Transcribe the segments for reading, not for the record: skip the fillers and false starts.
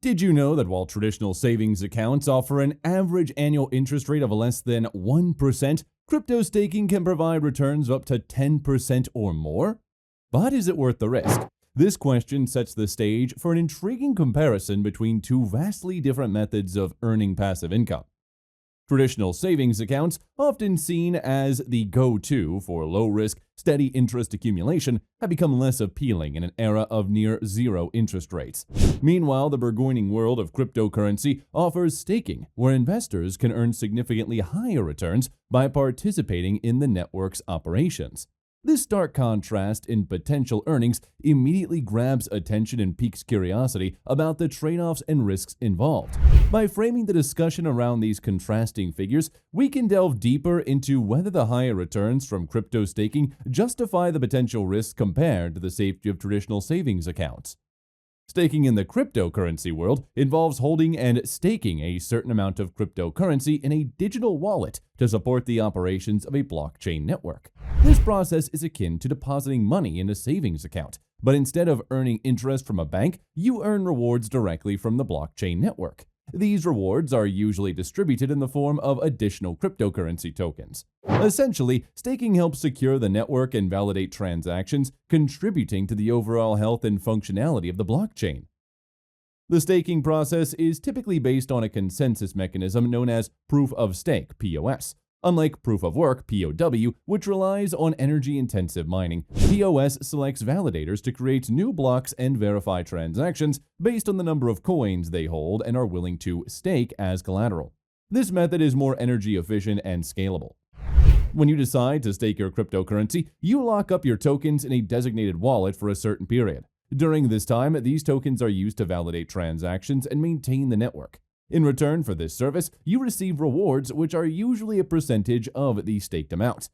Did you know that while traditional savings accounts offer an average annual interest rate of less than 1%, crypto staking can provide returns of up to 10% or more? But is it worth the risk? This question sets the stage for an intriguing comparison between two vastly different methods of earning passive income. Traditional savings accounts, often seen as the go-to for low-risk, steady interest accumulation, have become less appealing in an era of near-zero interest rates. Meanwhile, the burgeoning world of cryptocurrency offers staking, where investors can earn significantly higher returns by participating in the network's operations. This stark contrast in potential earnings immediately grabs attention and piques curiosity about the trade-offs and risks involved. By framing the discussion around these contrasting figures, we can delve deeper into whether the higher returns from crypto staking justify the potential risks compared to the safety of traditional savings accounts. Staking in the cryptocurrency world involves holding and staking a certain amount of cryptocurrency in a digital wallet to support the operations of a blockchain network. This process is akin to depositing money in a savings account, but instead of earning interest from a bank, you earn rewards directly from the blockchain network. These rewards are usually distributed in the form of additional cryptocurrency tokens. Essentially, staking helps secure the network and validate transactions, contributing to the overall health and functionality of the blockchain. The staking process is typically based on a consensus mechanism known as proof of stake (POS). Unlike proof of work (POW), which relies on energy-intensive mining, POS selects validators to create new blocks and verify transactions based on the number of coins they hold and are willing to stake as collateral. This method is more energy efficient and scalable. When you decide to stake your cryptocurrency, you lock up your tokens in a designated wallet for a certain period. During this time, these tokens are used to validate transactions and maintain the network. In return for this service, you receive rewards which are usually a percentage of the staked amount.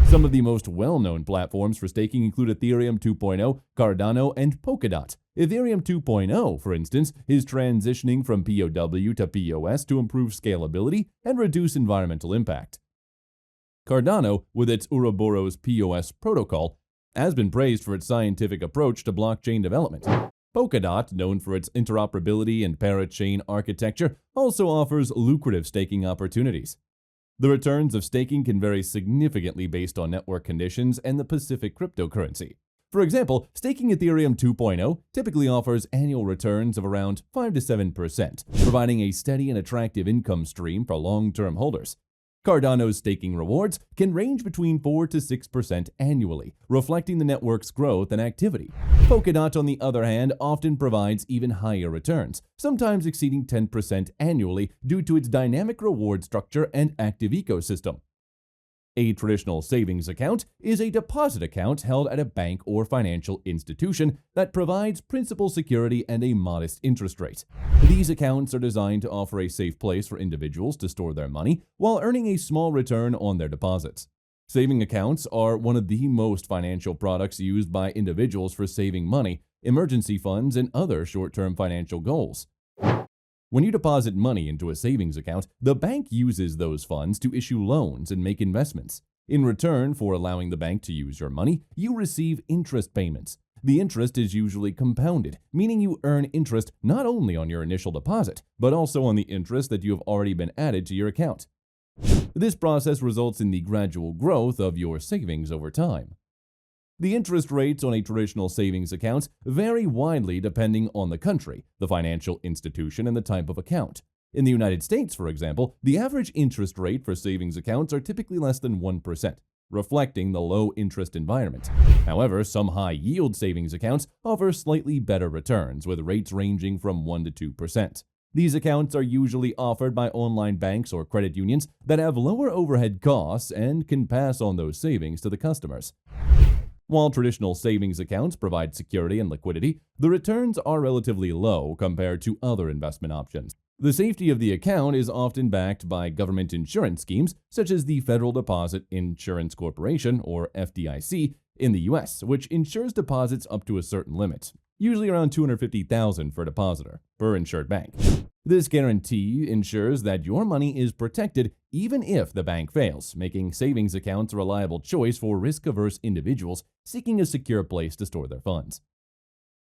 Some of the most well-known platforms for staking include Ethereum 2.0, Cardano, and Polkadot. Ethereum 2.0, for instance, is transitioning from POW to POS to improve scalability and reduce environmental impact. Cardano, with its Ouroboros POS protocol, has been praised for its scientific approach to blockchain development. Polkadot, known for its interoperability and parachain architecture, also offers lucrative staking opportunities. The returns of staking can vary significantly based on network conditions and the specific cryptocurrency. For example, staking Ethereum 2.0 typically offers annual returns of around 5 to 7%, providing a steady and attractive income stream for long-term holders. Cardano's staking rewards can range between 4 to 6% annually, reflecting the network's growth and activity. Polkadot, on the other hand, often provides even higher returns, sometimes exceeding 10% annually due to its dynamic reward structure and active ecosystem. A traditional savings account is a deposit account held at a bank or financial institution that provides principal security and a modest interest rate. These accounts are designed to offer a safe place for individuals to store their money while earning a small return on their deposits. Saving accounts are one of the most financial products used by individuals for saving money, emergency funds, and other short-term financial goals. When you deposit money into a savings account, the bank uses those funds to issue loans and make investments. In return for allowing the bank to use your money, you receive interest payments. The interest is usually compounded, meaning you earn interest not only on your initial deposit, but also on the interest that you have already been added to your account. This process results in the gradual growth of your savings over time. The interest rates on a traditional savings account vary widely depending on the country, the financial institution, and the type of account. In the United States, for example, the average interest rate for savings accounts are typically less than 1%, reflecting the low interest environment. However, some high-yield savings accounts offer slightly better returns, with rates ranging from 1 to 2%. These accounts are usually offered by online banks or credit unions that have lower overhead costs and can pass on those savings to the customers. While traditional savings accounts provide security and liquidity, the returns are relatively low compared to other investment options. The safety of the account is often backed by government insurance schemes such as the Federal Deposit Insurance Corporation, or FDIC, in the U.S., which insures deposits up to a certain limit, usually around $250,000 for a depositor per insured bank. This guarantee ensures that your money is protected even if the bank fails, making savings accounts a reliable choice for risk-averse individuals seeking a secure place to store their funds.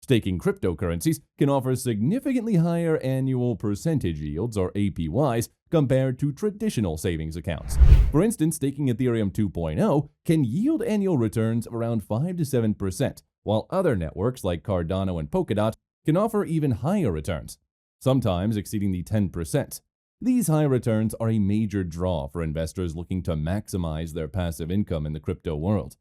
Staking cryptocurrencies can offer significantly higher annual percentage yields, or APYs, compared to traditional savings accounts. For instance, staking Ethereum 2.0 can yield annual returns of around 5 to 7%, while other networks like Cardano and Polkadot can offer even higher returns, sometimes exceeding the 10%. These high returns are a major draw for investors looking to maximize their passive income in the crypto world.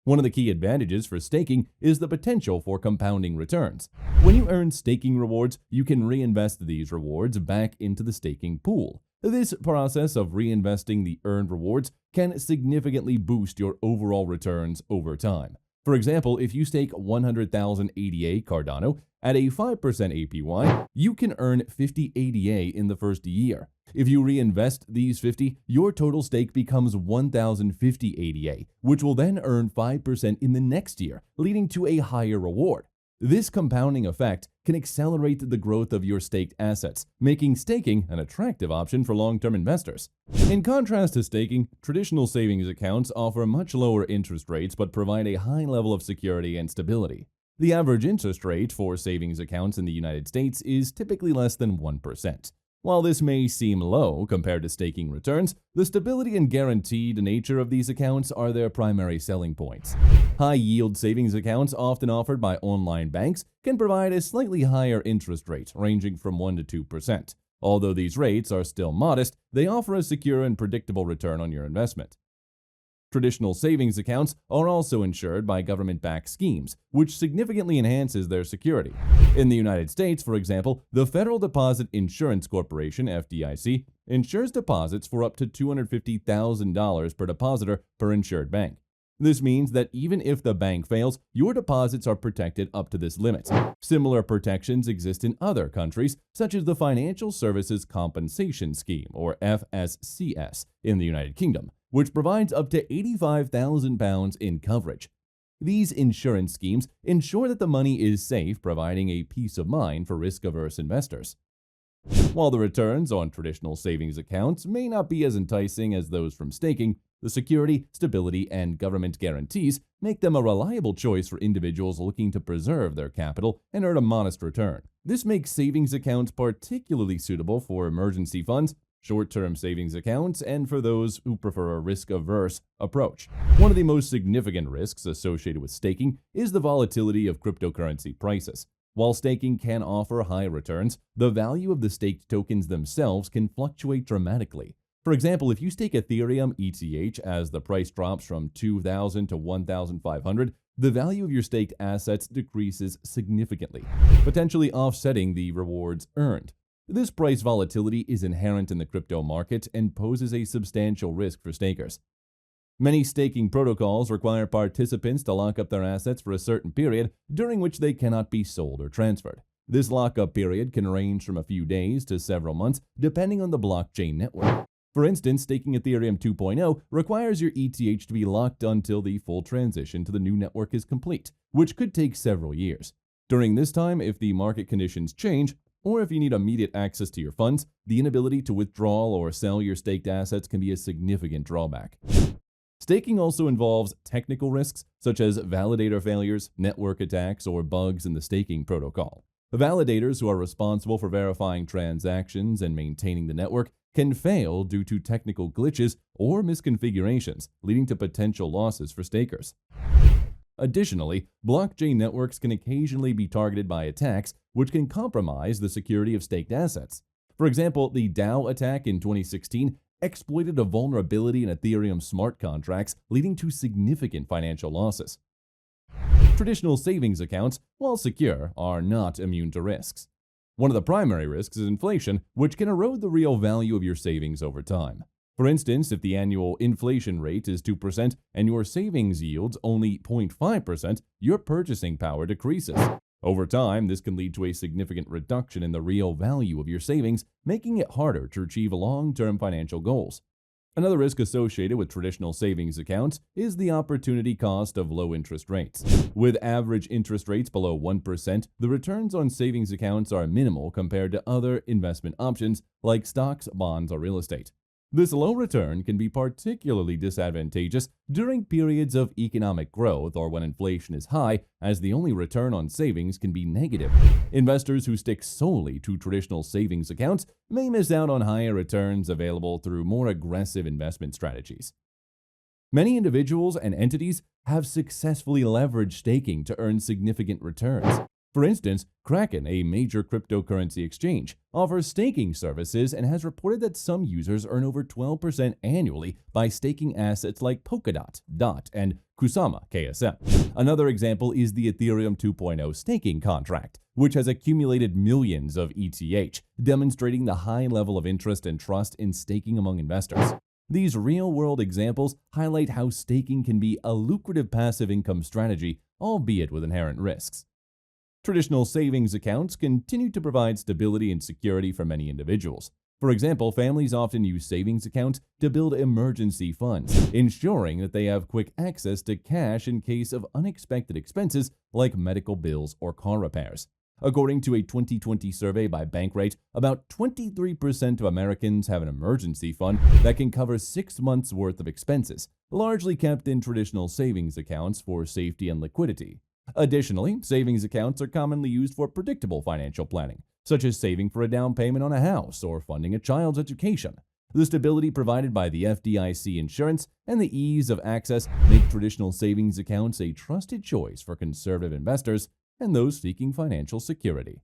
One of the key advantages for staking is the potential for compounding returns. When you earn staking rewards, you can reinvest these rewards back into the staking pool. This process of reinvesting the earned rewards can significantly boost your overall returns over time. For example, if you stake 100,000 ADA Cardano at a 5% APY, you can earn 50 ADA in the first year. If you reinvest these 50, your total stake becomes 1,050 ADA, which will then earn 5% in the next year, leading to a higher reward. This compounding effect can accelerate the growth of your staked assets, making staking an attractive option for long-term investors. In contrast to staking, traditional savings accounts offer much lower interest rates but provide a high level of security and stability. The average interest rate for savings accounts in the United States is typically less than 1%. While this may seem low compared to staking returns, the stability and guaranteed nature of these accounts are their primary selling points. High-yield savings accounts, often offered by online banks, can provide a slightly higher interest rate, ranging from 1 to 2%. Although these rates are still modest, they offer a secure and predictable return on your investment. Traditional savings accounts are also insured by government-backed schemes, which significantly enhances their security. In the United States, for example, the Federal Deposit Insurance Corporation, FDIC, insures deposits for up to $250,000 per depositor per insured bank. This means that even if the bank fails, your deposits are protected up to this limit. Similar protections exist in other countries, such as the Financial Services Compensation Scheme, or FSCS, in the United Kingdom, which provides up to £85,000 in coverage. These insurance schemes ensure that the money is safe, providing a peace of mind for risk-averse investors. While the returns on traditional savings accounts may not be as enticing as those from staking, the security, stability, and government guarantees make them a reliable choice for individuals looking to preserve their capital and earn a modest return. This makes savings accounts particularly suitable for emergency funds, short-term savings accounts, and for those who prefer a risk-averse approach. One of the most significant risks associated with staking is the volatility of cryptocurrency prices. While staking can offer high returns, the value of the staked tokens themselves can fluctuate dramatically. For example, if you stake Ethereum ETH as the price drops from 2,000 to 1,500, the value of your staked assets decreases significantly, potentially offsetting the rewards earned. This price volatility is inherent in the crypto market and poses a substantial risk for stakers. Many staking protocols require participants to lock up their assets for a certain period, during which they cannot be sold or transferred. This lockup period can range from a few days to several months, depending on the blockchain network. For instance, staking Ethereum 2.0 requires your ETH to be locked until the full transition to the new network is complete, which could take several years. During this time, if the market conditions change, or if you need immediate access to your funds, the inability to withdraw or sell your staked assets can be a significant drawback. Staking also involves technical risks, such as validator failures, network attacks, or bugs in the staking protocol. The validators, who are responsible for verifying transactions and maintaining the network, can fail due to technical glitches or misconfigurations, leading to potential losses for stakers. Additionally, blockchain networks can occasionally be targeted by attacks, which can compromise the security of staked assets. For example, the DAO attack in 2016 exploited a vulnerability in Ethereum smart contracts, leading to significant financial losses. Traditional savings accounts, while secure, are not immune to risks. One of the primary risks is inflation, which can erode the real value of your savings over time. For instance, if the annual inflation rate is 2% and your savings yields only 0.5%, your purchasing power decreases. Over time, this can lead to a significant reduction in the real value of your savings, making it harder to achieve long-term financial goals. Another risk associated with traditional savings accounts is the opportunity cost of low interest rates. With average interest rates below 1%, the returns on savings accounts are minimal compared to other investment options like stocks, bonds, or real estate. This low return can be particularly disadvantageous during periods of economic growth or when inflation is high, as the only return on savings can be negative. Investors who stick solely to traditional savings accounts may miss out on higher returns available through more aggressive investment strategies. Many individuals and entities have successfully leveraged staking to earn significant returns. For instance, Kraken, a major cryptocurrency exchange, offers staking services and has reported that some users earn over 12% annually by staking assets like Polkadot, DOT, and Kusama, KSM. Another example is the Ethereum 2.0 staking contract, which has accumulated millions of ETH, demonstrating the high level of interest and trust in staking among investors. These real-world examples highlight how staking can be a lucrative passive income strategy, albeit with inherent risks. Traditional savings accounts continue to provide stability and security for many individuals. For example, families often use savings accounts to build emergency funds, ensuring that they have quick access to cash in case of unexpected expenses like medical bills or car repairs. According to a 2020 survey by Bankrate, about 23% of Americans have an emergency fund that can cover 6 months' worth of expenses, largely kept in traditional savings accounts for safety and liquidity. Additionally, savings accounts are commonly used for predictable financial planning, such as saving for a down payment on a house or funding a child's education. The stability provided by the FDIC insurance and the ease of access make traditional savings accounts a trusted choice for conservative investors and those seeking financial security.